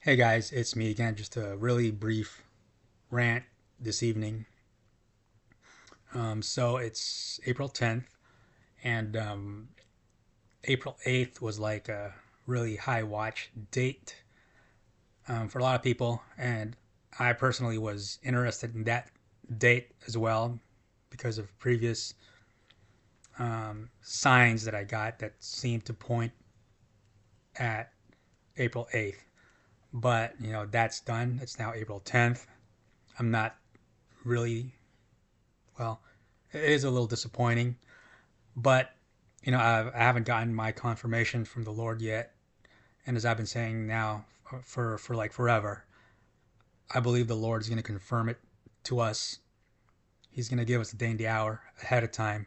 Hey guys, it's me again. Just a really brief rant this evening. So it's April 10th, and April 8th was like a really high watch date for a lot of people, and I personally was interested in that date as well because of previous signs that I got that seemed to point at April 8th. But that's done. It's now April 10th. I'm not really well. It is a little disappointing, but I haven't gotten my confirmation from the Lord yet. And as I've been saying now for like forever, I believe the Lord's going to confirm it to us. He's going to give us the day and the hour ahead of time,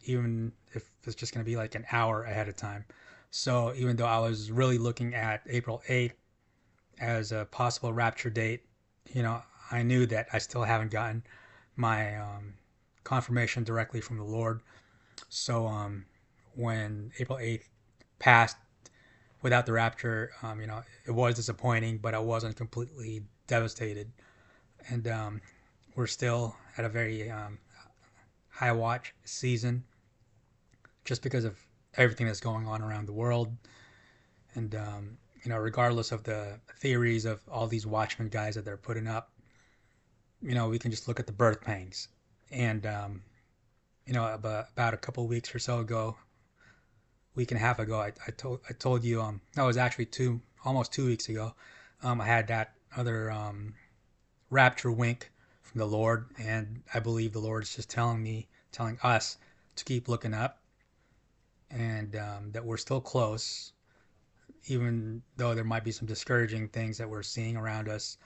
even if it's just going to be like an hour ahead of time. So even though I was really looking at April 8th as a possible rapture date, you know, I knew that I still haven't gotten my confirmation directly from the Lord. So when April 8th passed without the rapture, it was disappointing, but I wasn't completely devastated. And we're still at a very high watch season just because of everything that's going on around the world. And, regardless of the theories of all these Watchmen guys that they're putting up, we can just look at the birth pangs. And, about a couple of weeks or so ago, week and a half ago, I told you that was actually almost 2 weeks ago. I had that other rapture wink from the Lord, and I believe the Lord is just telling us to keep looking up, and that we're still close, even though there might be some discouraging things that we're seeing around us.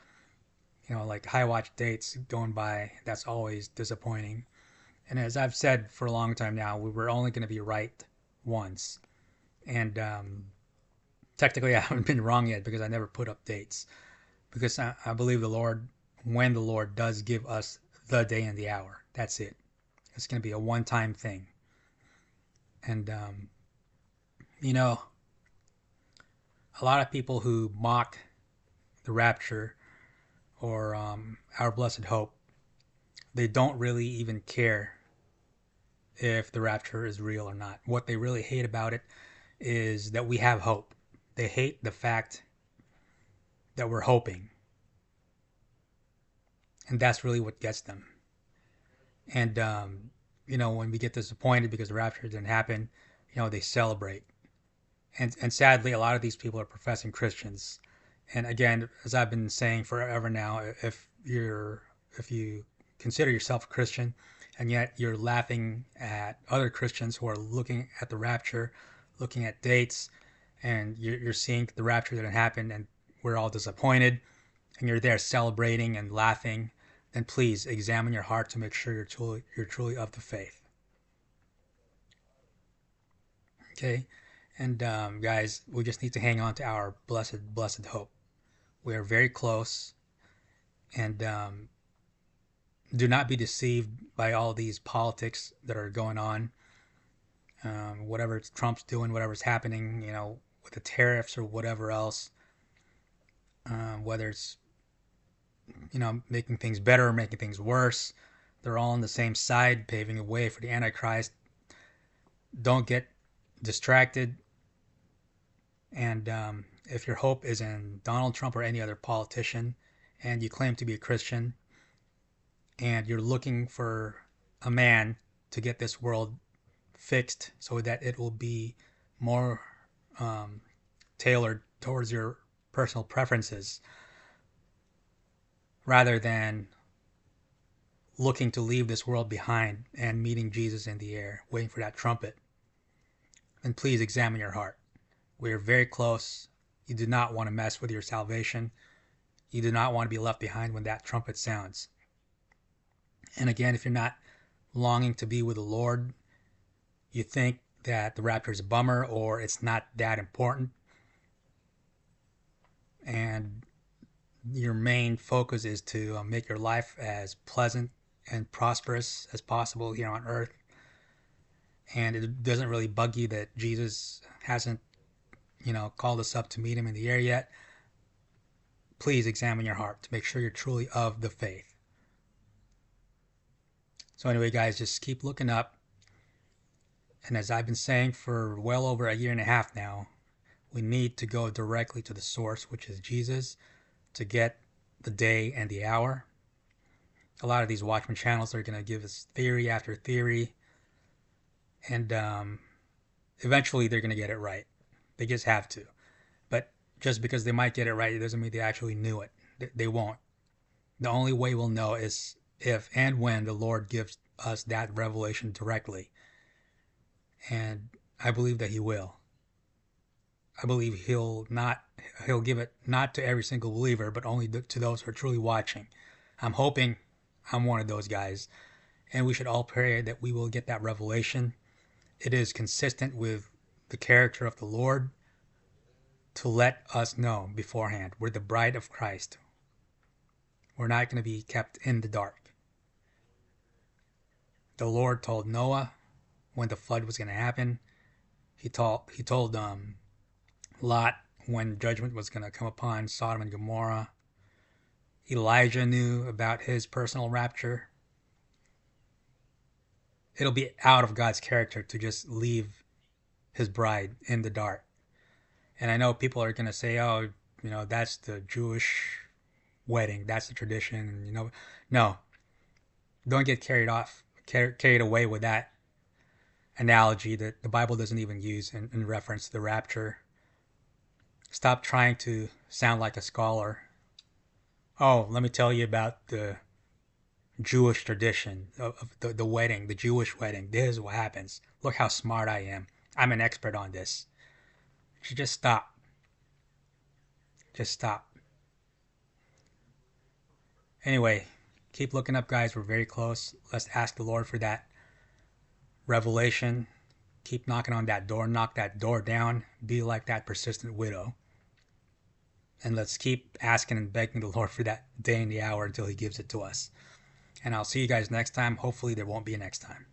Like high watch dates going by, that's always disappointing. And as I've said for a long time now, we were only going to be right once. And technically, I haven't been wrong yet because I never put up dates. Because I believe the Lord, when the Lord does give us the day and the hour, that's it. It's going to be a one time thing. And, you know, a lot of people who mock the rapture or our blessed hope, they don't really even care if the rapture is real or not. What they really hate about it is that we have hope. They hate the fact that we're hoping. And that's really what gets them. And, when we get disappointed because the rapture didn't happen, they celebrate. And sadly, a lot of these people are professing Christians. And again, as I've been saying forever now, if you consider yourself a Christian and yet you're laughing at other Christians who are looking at the rapture, looking at dates, and you're seeing the rapture didn't happen and we're all disappointed, and you're there celebrating and laughing, then please examine your heart to make sure you're truly of the faith. Okay, and guys, we just need to hang on to our blessed hope. We are very close, and do not be deceived by all these politics that are going on. Whatever Trump's doing, whatever's happening, with the tariffs or whatever else, whether it's making things better or making things worse, they're all on the same side, paving a way for the Antichrist. Don't get distracted. And if your hope is in Donald Trump or any other politician, and you claim to be a Christian, and you're looking for a man to get this world fixed so that it will be more tailored towards your personal preferences, rather than looking to leave this world behind and meeting Jesus in the air, waiting for that trumpet, then please examine your heart. We are very close. You do not want to mess with your salvation. You do not want to be left behind when that trumpet sounds. And again, if you're not longing to be with the Lord, you think that the rapture is a bummer or it's not that important, and your main focus is to make your life as pleasant and prosperous as possible here on earth, and it doesn't really bug you that Jesus hasn't called us up to meet him in the air yet, please examine your heart to make sure you're truly of the faith. So anyway, guys, just keep looking up. And as I've been saying for well over a year and a half now, we need to go directly to the source, which is Jesus, to get the day and the hour. A lot of these Watchman channels are going to give us theory after theory. And eventually they're going to get it right. They just have to. But just because they might get it right, it doesn't mean they actually knew it. They won't. The only way we'll know is if and when the Lord gives us that revelation directly. And I believe that he will. I believe he'll give it not to every single believer, but only to those who are truly watching. I'm hoping I'm one of those guys. And we should all pray that we will get that revelation. It is consistent with the character of the Lord to let us know beforehand. We're the bride of Christ. We're not going to be kept in the dark. The Lord told Noah when the flood was going to happen. He told Lot when judgment was going to come upon Sodom and Gomorrah. Elijah knew about his personal rapture. It'll be out of God's character to just leave his bride in the dark. And I know people are going to say, oh, that's the Jewish wedding. That's the tradition. No. Don't get carried away with that analogy that the Bible doesn't even use in reference to the rapture. Stop trying to sound like a scholar. Oh, let me tell you about the Jewish tradition of the wedding, the Jewish wedding. This is what happens. Look how smart I am. I'm an expert on this. You should just stop. Just stop. Anyway, keep looking up, guys. We're very close. Let's ask the Lord for that revelation. Keep knocking on that door. Knock that door down. Be like that persistent widow. And let's keep asking and begging the Lord for that day and the hour until he gives it to us. And I'll see you guys next time. Hopefully there won't be a next time.